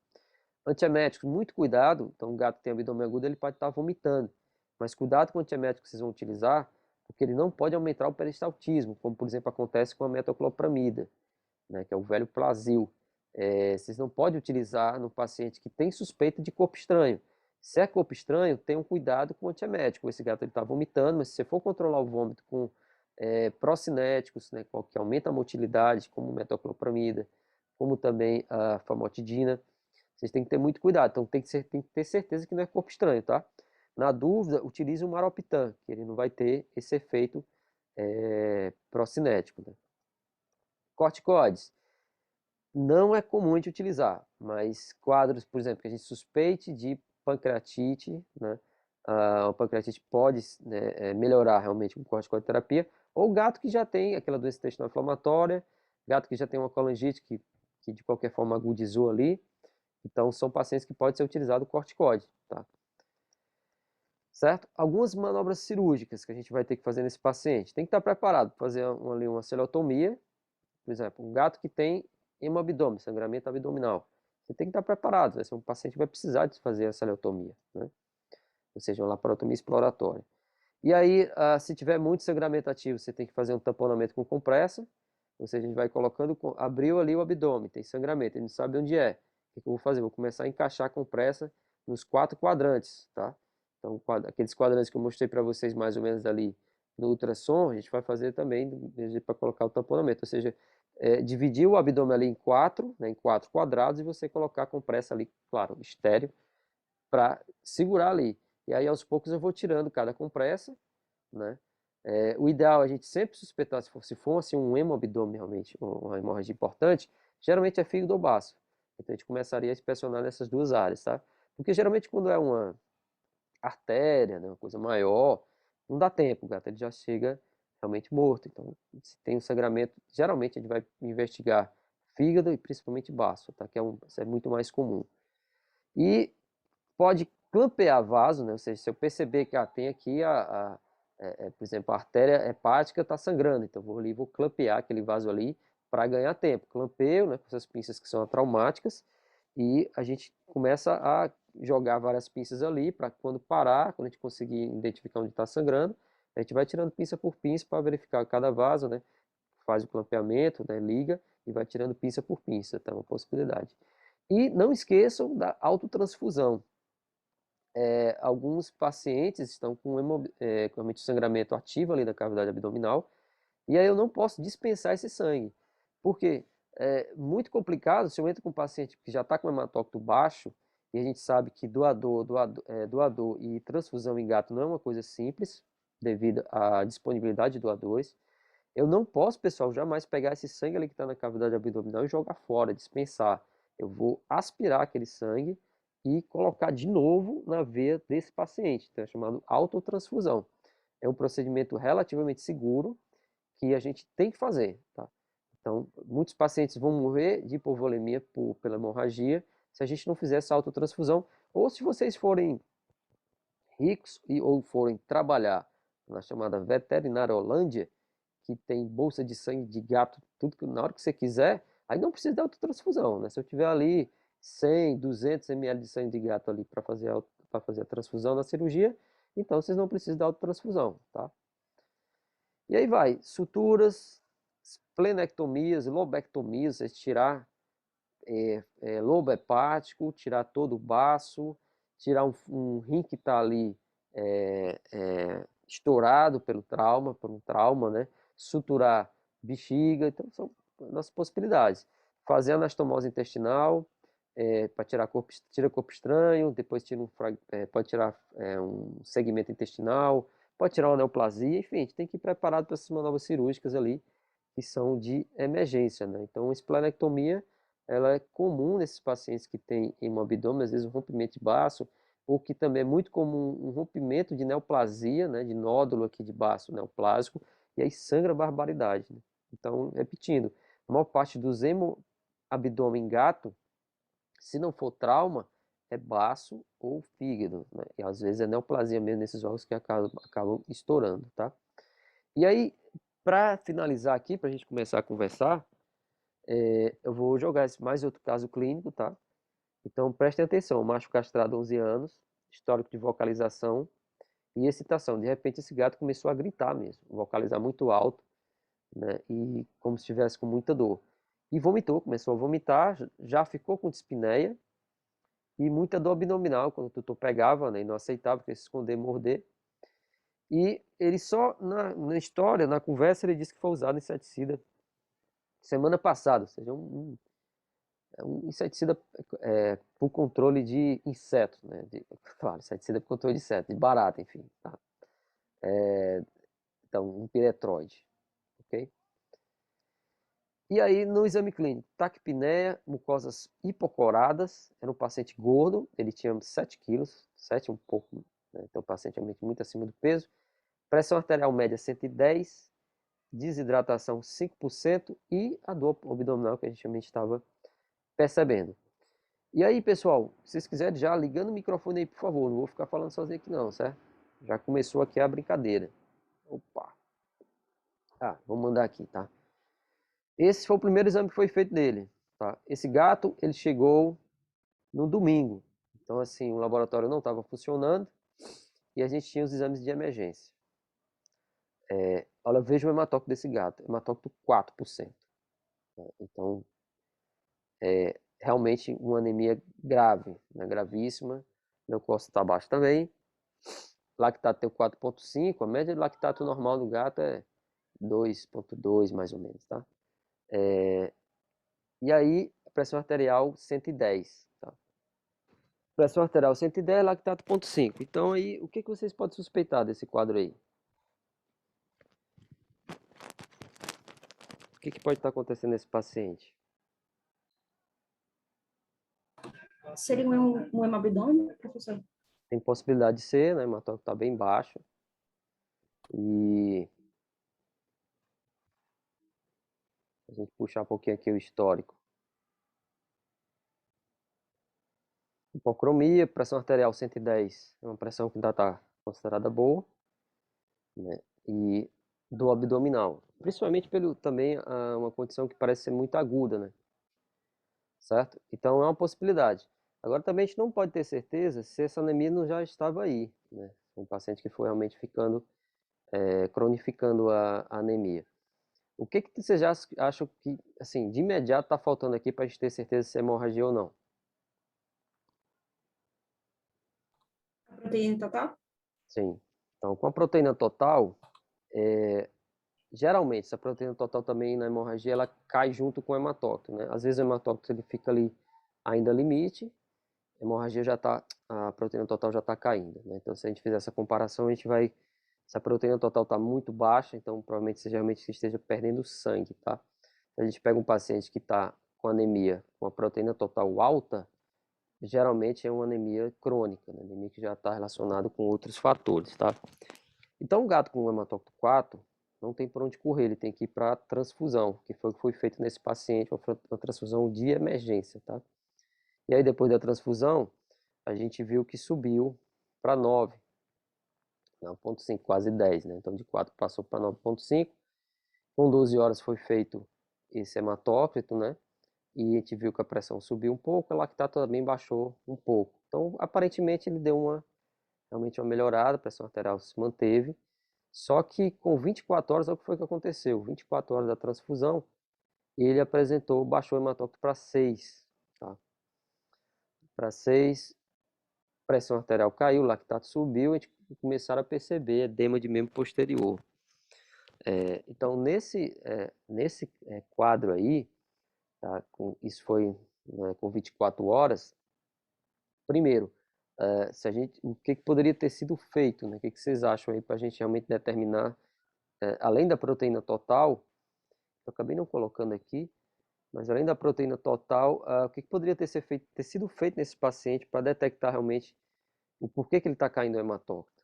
Antieméticos, muito cuidado. Então, o gato que tem abdômen agudo, ele pode estar vomitando. Mas cuidado com o antiemético que vocês vão utilizar, porque ele não pode aumentar o peristaltismo, como, por exemplo, acontece com a metoclopramida, né, que é o velho Plasil. Vocês não podem utilizar no paciente que tem suspeita de corpo estranho. Se é corpo estranho, tenham cuidado com o antiemético. Esse gato está vomitando, mas se você for controlar o vômito com procinéticos, né, que aumenta a motilidade, como metoclopramida, como também a famotidina, vocês têm que ter muito cuidado. Então tem que ter certeza que não é corpo estranho, tá? Na dúvida, utilize o maroptan, que ele não vai ter esse efeito procinético, né? Corticoides. Não é comum a gente utilizar, mas quadros, por exemplo, que a gente suspeite de pancreatite, né? A pancreatite pode, né, melhorar realmente com corticoterapia, ou gato que já tem aquela doença intestinal inflamatória, gato que já tem uma colangite que de qualquer forma agudizou ali. Então, são pacientes que pode ser utilizado o corticoide, tá? Certo? Algumas manobras cirúrgicas que a gente vai ter que fazer nesse paciente. Tem que estar preparado para fazer ali uma celeotomia, por exemplo, um gato que tem hemabdômen, sangramento abdominal. Você tem que estar preparado, um paciente que vai precisar de fazer a celeotomia, né? Ou seja, uma laparotomia exploratória. E aí, se tiver muito sangramento ativo, você tem que fazer um tamponamento com compressa, ou seja, a gente vai colocando, abriu ali o abdômen, tem sangramento, ele não sabe onde é. O que eu vou fazer? Vou começar a encaixar a compressa nos 4 quadrantes, tá? Então, aqueles quadrantes que eu mostrei para vocês mais ou menos ali no ultrassom, a gente vai fazer também para colocar o tamponamento, ou seja, dividir o abdômen ali em 4, né, em 4 quadrados e você colocar a compressa ali, claro, estéreo, para segurar ali. E aí aos poucos eu vou tirando cada compressa, né? O ideal é a gente sempre suspeitar, se for assim, um hemobdômen realmente, uma hemorragia importante, geralmente é fígado ou baço. Então a gente começaria a inspecionar nessas duas áreas, tá? Porque geralmente quando é uma artéria, né, uma coisa maior, não dá tempo, o gato ele já chega realmente morto. Então, se tem um sangramento, geralmente a gente vai investigar fígado e principalmente baço, tá? Isso é muito mais comum. E pode clampear vaso, né? Ou seja, se eu perceber que tem aqui, por exemplo, a artéria hepática está sangrando, então vou ali, vou clampear aquele vaso ali para ganhar tempo. Clampeio, né, com essas pinças que são traumáticas, e a gente começa a jogar várias pinças ali para quando parar, quando a gente conseguir identificar onde está sangrando, a gente vai tirando pinça por pinça para verificar cada vaso, né? Faz o clampeamento, né? Liga e vai tirando pinça por pinça, tá? Uma possibilidade. E não esqueçam da autotransfusão. Alguns pacientes estão com realmente sangramento ativo ali na cavidade abdominal, e aí eu não posso dispensar esse sangue. Por quê? É muito complicado se eu entro com um paciente que já está com hematócrito baixo, e a gente sabe que doador e transfusão em gato não é uma coisa simples, devido à disponibilidade de doadores. Eu não posso, pessoal, jamais pegar esse sangue ali que está na cavidade abdominal e jogar fora, dispensar. Eu vou aspirar aquele sangue e colocar de novo na veia desse paciente. Então, é chamado autotransfusão. É um procedimento relativamente seguro que a gente tem que fazer, tá? Então, muitos pacientes vão morrer de hipovolemia pela hemorragia se a gente não fizer essa autotransfusão, ou se vocês forem ricos ou forem trabalhar na chamada Veterinariolândia, que tem bolsa de sangue de gato, tudo que na hora que você quiser, aí não precisa de autotransfusão, né? Se eu tiver ali 100, 200 ml de sangue de gato ali para fazer a transfusão na cirurgia, então vocês não precisam da autotransfusão, tá? E aí vai, suturas, esplenectomias, lobectomias, é tirar lobo hepático, tirar todo o baço, tirar um rim que está ali estourado por um trauma, né? Suturar bexiga, então são nossas possibilidades. Fazer anastomose intestinal, para tirar corpo estranho, depois pode tirar um segmento intestinal, pode tirar uma neoplasia, enfim, a gente tem que ir preparado para essas manobras cirúrgicas ali, que são de emergência, né? Então, a esplenectomia, ela é comum nesses pacientes que têm hemobidômio, às vezes um rompimento de baço, ou que também é muito comum um rompimento de neoplasia, né, de nódulo aqui de baço neoplásico, e aí sangra barbaridade, né? Então, repetindo, a maior parte dos hemoabdômen em gato, se não for trauma, é baço ou fígado, né? E às vezes é neoplasia mesmo nesses órgãos que acabam estourando, tá? E aí, para finalizar aqui, para a gente começar a conversar, eu vou jogar mais outro caso clínico, tá? Então, prestem atenção, macho castrado 11 anos, histórico de vocalização e excitação. De repente, esse gato começou a gritar mesmo, vocalizar muito alto, né? E como se estivesse com muita dor. E vomitou, começou a vomitar, já ficou com dispneia e muita dor abdominal, quando o tutor pegava, né? E não aceitava, porque se esconder, morder. E ele só, na história, na conversa, ele disse que foi usado inseticida semana passada, ou seja, um inseticida por controle de insetos, né? Claro, inseticida por controle de insetos, de barata, enfim. Tá? Então, um piretroide, ok? E aí, no exame clínico, taquipneia, mucosas hipocoradas, era um paciente gordo, ele tinha 7 quilos, 7 um pouco, né? Então, o paciente realmente muito acima do peso. Pressão arterial média 110, desidratação 5% e a dor abdominal que a gente realmente estava percebendo. E aí, pessoal, se vocês quiserem já ligando o microfone aí, por favor, não vou ficar falando sozinho aqui não, certo? Já começou aqui a brincadeira. Opa. Ah, vou mandar aqui, tá? Esse foi o primeiro exame que foi feito dele, tá? Esse gato, ele chegou no domingo. Então, assim, o laboratório não estava funcionando e a gente tinha os exames de emergência. Olha, veja o hematócrito desse gato, hematócrito 4%. Né? Então, realmente uma anemia grave, né? Gravíssima. Leucócito está baixo também. Lactato tem 4,5, a média de lactato normal do gato é 2,2 mais ou menos, tá? E aí, pressão arterial 110, tá? Pressão arterial 110, lactato 0,5. Então aí, o que vocês podem suspeitar desse quadro aí? O que pode estar acontecendo nesse paciente? Seria um hemabdômen, professor? Tem possibilidade de ser, né? O hematócrito está bem baixo. E a gente puxar um pouquinho aqui o histórico. Hipocromia, pressão arterial 110, é uma pressão que ainda está considerada boa, né? E dor abdominal, principalmente pelo também uma condição que parece ser muito aguda, né? Certo? Então é uma possibilidade. Agora também a gente não pode ter certeza se essa anemia não já estava aí, né? Um paciente que foi realmente ficando, cronificando a anemia. O que vocês já acham que, assim, de imediato está faltando aqui para a gente ter certeza se é hemorragia ou não? A proteína total? Sim. Então, com a proteína total, geralmente, essa proteína total também na hemorragia, ela cai junto com o hematócrito, né? Às vezes o hematócrito ele fica ali ainda limite, a hemorragia já está, a proteína total já está caindo, né? Então, se a gente fizer essa comparação, a gente vai, se a proteína total está muito baixa, então provavelmente você realmente esteja perdendo sangue, tá? Se a gente pega um paciente que está com anemia, com a proteína total alta, geralmente é uma anemia crônica, né? Anemia que já está relacionada com outros fatores, tá? Então, o gato com hematócrito 4 não tem por onde correr, ele tem que ir para transfusão, que foi o que foi feito nesse paciente, uma transfusão de emergência, tá? E aí, depois da transfusão, a gente viu que subiu para 9, 9,5, quase 10, né? Então, de 4 passou para 9,5. Com 12 horas foi feito esse hematócrito, né? E a gente viu que a pressão subiu um pouco, a lactato também baixou um pouco. Então, aparentemente, ele deu realmente uma melhorada, a pressão arterial se manteve. Só que com 24 horas, olha o que foi que aconteceu. 24 horas da transfusão, ele baixou o hematócrito para 6, tá? Para 6, pressão arterial caiu, o lactato subiu, a gente começaram a perceber edema de membro posterior. Então, nesse quadro aí, tá, isso foi, né, com 24 horas, primeiro, o que poderia ter sido feito, né? O que vocês acham aí para a gente realmente determinar, além da proteína total, eu acabei não colocando aqui, mas além da proteína total, o que poderia ter sido feito nesse paciente para detectar realmente o porquê que ele está caindo o hematócrito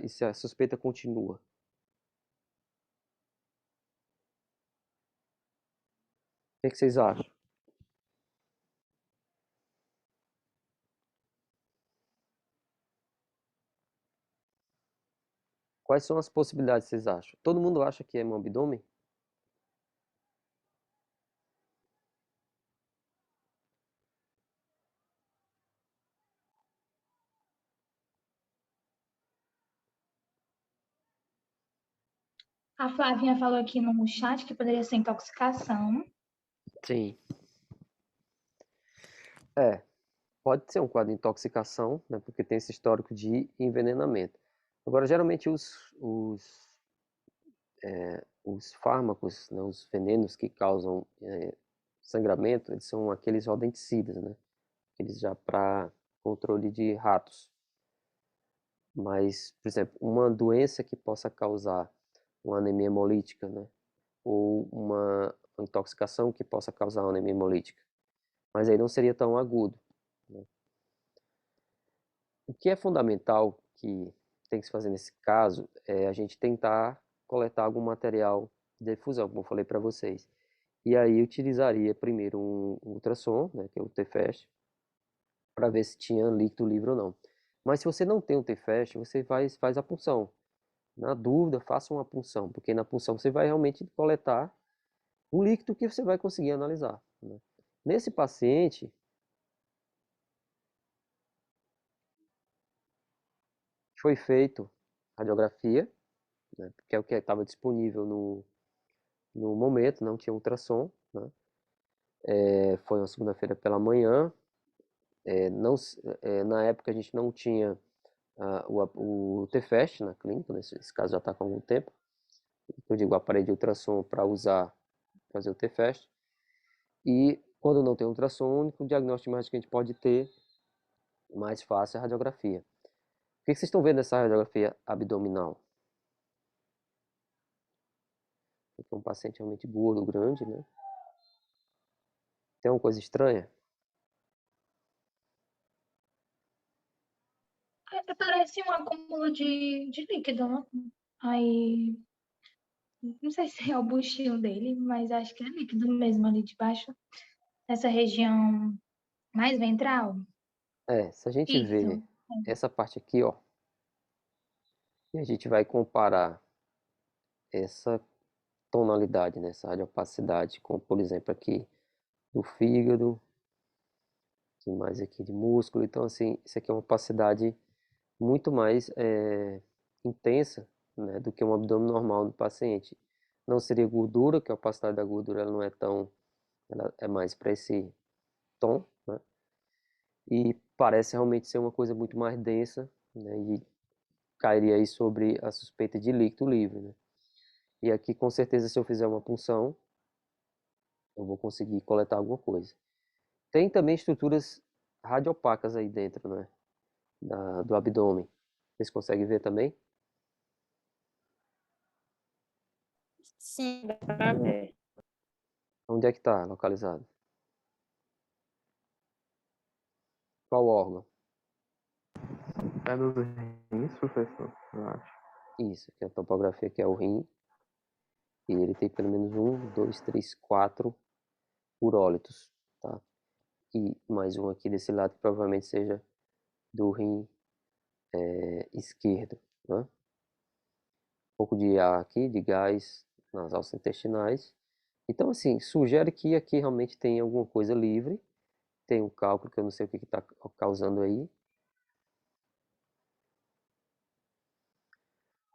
e se a suspeita continua? O que vocês acham? Quais são as possibilidades, vocês acham? Todo mundo acha que é um abdômen? A Flavinha falou aqui no chat que poderia ser intoxicação. Sim. Pode ser um quadro de intoxicação, né, porque tem esse histórico de envenenamento. Agora, geralmente os fármacos, né, os venenos que causam sangramento, eles são aqueles rodenticidas, né? Aqueles já para controle de ratos. Mas, por exemplo, uma doença que possa causar uma anemia hemolítica, né? Ou uma intoxicação que possa causar uma anemia hemolítica. Mas aí não seria tão agudo, né? O que é fundamental que tem que se fazer nesse caso é a gente tentar coletar algum material de difusão, como eu falei para vocês. E aí utilizaria primeiro um ultrassom, né, que é o T-FAST, para ver se tinha líquido livre ou não. Mas se você não tem um T-FAST, você faz a punção. Na dúvida, faça uma punção, porque na punção você vai realmente coletar um líquido que você vai conseguir analisar, né? Nesse paciente, foi feito radiografia, né, que é o que estava disponível no momento, não tinha ultrassom, né? Foi uma segunda-feira pela manhã. Não, na época a gente não tinha o T-FAST na clínica, nesse caso já está com algum tempo. Eu digo aparelho de ultrassom para usar, fazer o T-FAST. E quando não tem ultrassom, o único diagnóstico mais que a gente pode ter, mais fácil, é a radiografia. O que vocês estão vendo nessa radiografia abdominal? É um paciente realmente gordo, grande, né? Tem uma coisa estranha? Parece um acúmulo de líquido, né? Aí, não sei se é o buchinho dele, mas acho que é líquido mesmo ali de baixo. Nessa região mais ventral. Se a gente vê Isso. essa parte aqui, ó, e a gente vai comparar essa tonalidade, né, essa radiopacidade, com, por exemplo, aqui do fígado, aqui mais aqui de músculo. Então, assim, isso aqui é uma opacidade muito mais intensa, né, do que um abdômen normal do paciente. Não seria gordura, que a opacidade da gordura ela não é tão, ela é mais para esse tom, né, e parece realmente ser uma coisa muito mais densa, né, e cairia aí sobre a suspeita de líquido livre, né. E aqui, com certeza, se eu fizer uma punção, eu vou conseguir coletar alguma coisa. Tem também estruturas radiopacas aí dentro, né, do abdômen. Vocês conseguem ver também? Sim, dá pra ver. Onde é que está localizado? Qual órgão? É dos rins, professor, eu acho. Isso, que é a topografia que é o rim. E ele tem pelo menos 1, 2, 3, 4 urólitos, tá? E mais um aqui desse lado, que provavelmente seja do rim esquerdo, né? Um pouco de ar aqui, de gás nas alças intestinais. Então, assim, sugere que aqui realmente tem alguma coisa livre. Tem um cálculo que eu não sei o que está causando aí.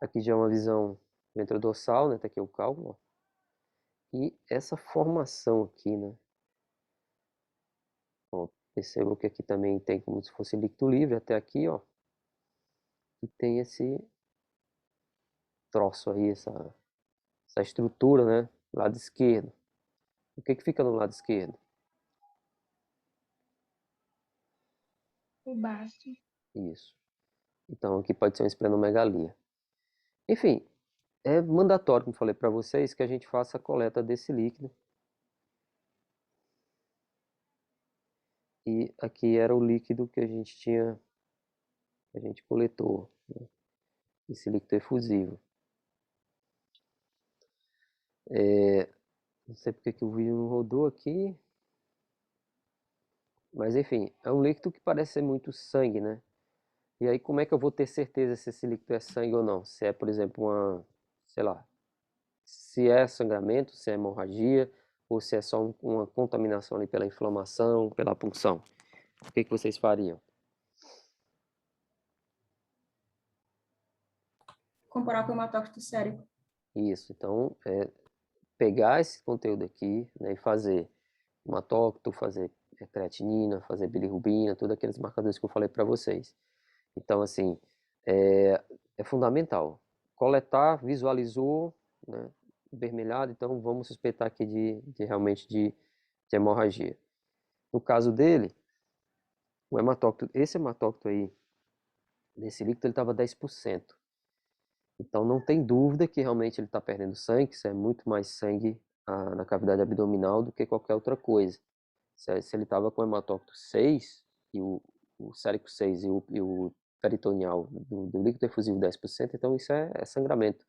Aqui já é uma visão ventrodorsal, né? Tá aqui o cálculo, ó. E essa formação aqui, né? Ó, percebam que aqui também tem como se fosse líquido livre, até aqui, ó. E tem esse troço aí, essa estrutura, né? Lado esquerdo. O que que fica no lado esquerdo? O baço. Isso. Então aqui pode ser uma esplenomegalia. Enfim, é mandatório, como falei para vocês, que a gente faça a coleta desse líquido. E aqui era o líquido que a gente tinha, que a gente coletou, né? Esse líquido efusivo. Não sei porque que o vídeo não rodou aqui, mas enfim, é um líquido que parece ser muito sangue, né? E aí como é que eu vou ter certeza se esse líquido é sangue ou não? Se é, por exemplo, sei lá, se é sangramento, se é hemorragia, ou se é só uma contaminação ali pela inflamação, pela punção. O que que vocês fariam? Comparar com o hematócrito sérico. Isso, então, pegar esse conteúdo aqui, né, e fazer hematócrito, fazer creatinina, fazer bilirrubina, todos aqueles marcadores que eu falei para vocês. Então, assim, é fundamental. Coletar, visualizou, né, vermelhado, então vamos suspeitar aqui realmente de hemorragia. No caso dele, o hematócrito, esse hematócrito aí, desse líquido, ele estava 10%. Então não tem dúvida que realmente ele está perdendo sangue, isso é muito mais sangue na cavidade abdominal do que qualquer outra coisa. Se ele estava com hematócrito 6, e o sérico 6 e o peritoneal do líquido efusivo 10%, então isso é sangramento.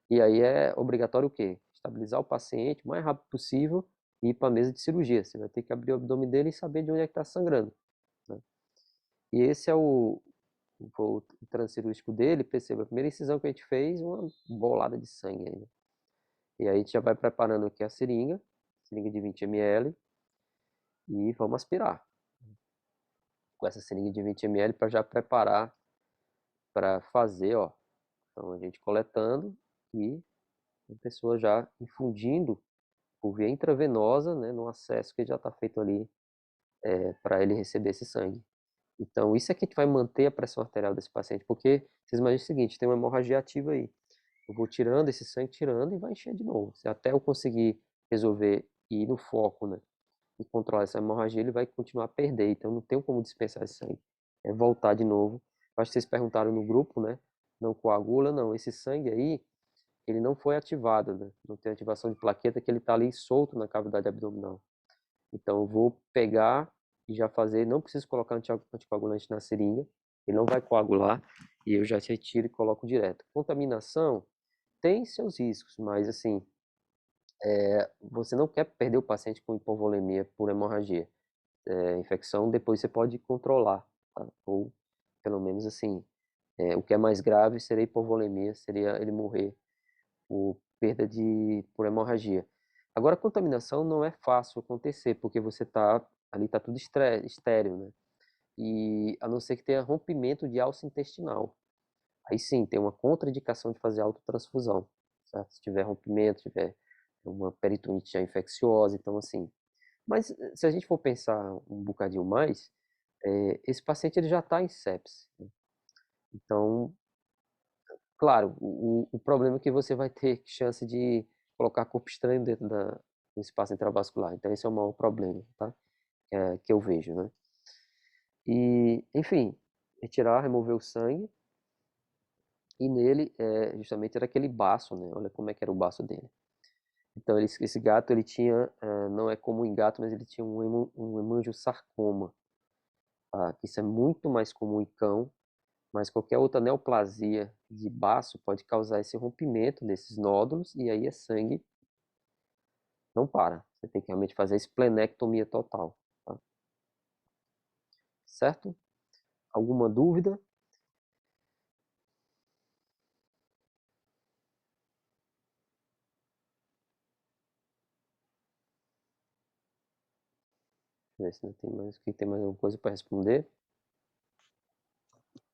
E aí é obrigatório o quê? Estabilizar o paciente o mais rápido possível e ir para a mesa de cirurgia. Você vai ter que abrir o abdômen dele e saber de onde é que está sangrando, né? E esse é o transcirúrgico dele. Perceba, a primeira incisão que a gente fez, uma bolada de sangue aí, né? E aí a gente já vai preparando aqui a seringa de 20 ml, e vamos aspirar com essa seringa de 20 ml para já preparar para fazer, ó. Então a gente coletando e a pessoa já infundindo por via intravenosa, né, no acesso que já está feito ali para ele receber esse sangue. Então isso é que a gente vai manter a pressão arterial desse paciente, porque vocês imaginam o seguinte, tem uma hemorragia ativa aí. Eu vou tirando esse sangue, tirando e vai encher de novo. Até eu conseguir resolver e ir no foco, né, e controlar essa hemorragia, ele vai continuar a perder. Então não tem como dispensar esse sangue. É voltar de novo. Eu acho que vocês perguntaram no grupo, né? Não coagula, não. Esse sangue aí, ele não foi ativado, né? Não tem ativação de plaqueta, que ele está ali solto na cavidade abdominal. Então eu vou pegar e já fazer, não preciso colocar anticoagulante na seringa, ele não vai coagular, e eu já retiro e coloco direto. Contaminação tem seus riscos, mas assim, você não quer perder o paciente com hipovolemia por hemorragia. Infecção, depois você pode controlar, tá? Ou pelo menos assim, o que é mais grave seria hipovolemia, seria ele morrer por perda por hemorragia. Agora, a contaminação não é fácil acontecer, porque você ali tá tudo estéril, né? E a não ser que tenha rompimento de alça intestinal. Aí sim, tem uma contraindicação de fazer autotransfusão, certo? Se tiver rompimento, tiver uma peritonite já infecciosa, então assim. Mas se a gente for pensar um bocadinho mais, esse paciente ele já está em sepse, né? Então, claro, o problema é que você vai ter chance de colocar corpo estranho dentro do espaço intravascular. Então, esse é o maior problema, tá? Que eu vejo, né? E, enfim, retirar, remover o sangue. E nele, justamente, era aquele baço, né? Olha como é que era o baço dele. Então, esse gato, ele tinha, não é como em gato, mas ele tinha um hemangiosarcoma, tá? Que isso é muito mais comum em cão, mas qualquer outra neoplasia de baço pode causar esse rompimento desses nódulos e aí é sangue, não para. Você tem que realmente fazer a esplenectomia total, tá? Certo? Alguma dúvida? Ver se não tem mais, que tem mais alguma coisa para responder.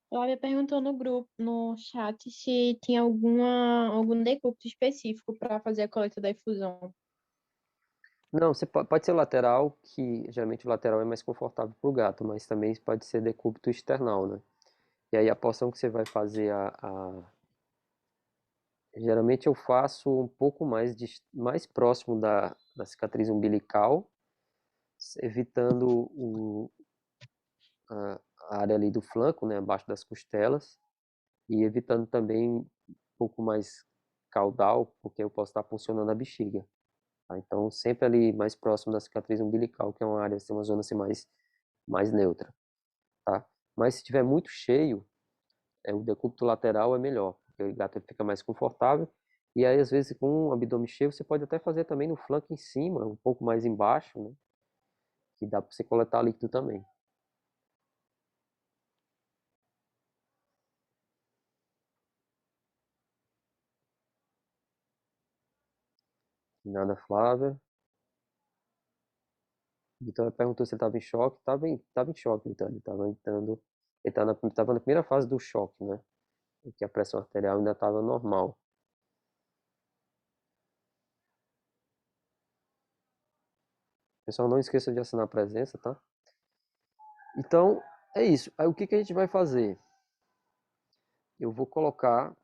Flávia perguntou no grupo, no chat, se tinha algum decúbito específico para fazer a coleta da efusão. Não, você pode ser lateral, que geralmente o lateral é mais confortável para o gato, mas também pode ser decúbito external, né? E aí a porção que você vai fazer geralmente eu faço um pouco mais próximo da cicatriz umbilical, evitando a área ali do flanco, né, abaixo das costelas, e evitando também um pouco mais caudal, porque eu posso estar funcionando a bexiga. Tá? Então, sempre ali mais próximo da cicatriz umbilical, que é uma área, assim, uma zona assim, mais neutra. Tá? Mas se tiver muito cheio, o decúbito lateral é melhor, porque o gato fica mais confortável. E aí, às vezes, com um abdômen cheio, você pode até fazer também no flanco em cima, um pouco mais embaixo, né? Que dá para você coletar líquido também. Nada, Flávia. Vitória perguntou se ele estava em choque. Tava em choque, Vitória. Ele estava entrando. Ele tava na primeira fase do choque, né? Em que a pressão arterial ainda estava normal. Pessoal, não esqueça de assinar a presença, tá? Então, é isso. Aí o que a gente vai fazer? Eu vou colocar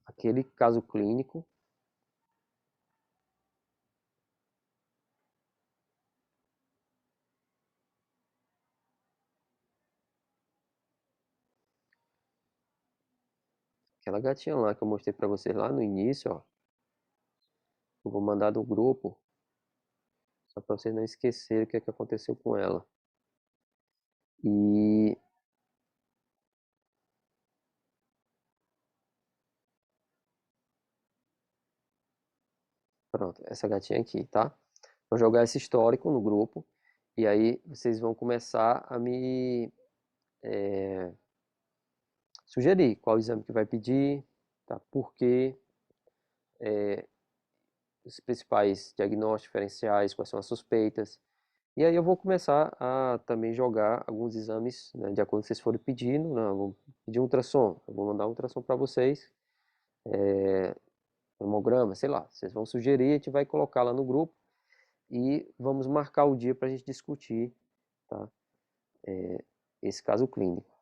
aquele caso clínico. Aquela gatinha lá que eu mostrei para vocês lá no início, ó. Eu vou mandar do grupo, só para vocês não esquecerem o que aconteceu com ela. E pronto, essa gatinha aqui, tá? Vou jogar esse histórico no grupo e aí vocês vão começar a me sugerir qual exame que vai pedir, tá? Por quê, os principais diagnósticos diferenciais, quais são as suspeitas. E aí eu vou começar a também jogar alguns exames, né, de acordo com que vocês forem pedindo, né? Eu vou pedir um ultrassom, eu vou mandar um ultrassom para vocês, hemograma, sei lá, vocês vão sugerir, a gente vai colocar lá no grupo e vamos marcar o dia para a gente discutir, tá? Esse caso clínico.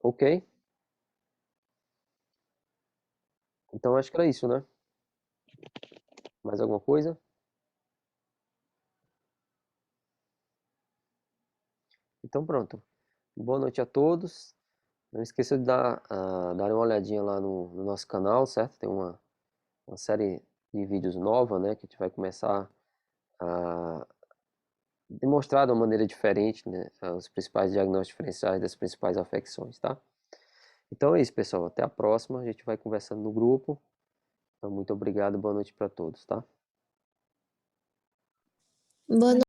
Ok? Então acho que era isso, né? Mais alguma coisa? Então pronto. Boa noite a todos. Não esqueça de dar uma olhadinha lá no nosso canal, certo? Tem uma série de vídeos nova, né? Que a gente vai começar a demonstrar de uma maneira diferente, né? Os principais diagnósticos diferenciais das principais afecções, tá? Então é isso, pessoal. Até a próxima. A gente vai conversando no grupo. Então, muito obrigado. Boa noite para todos, tá? Boa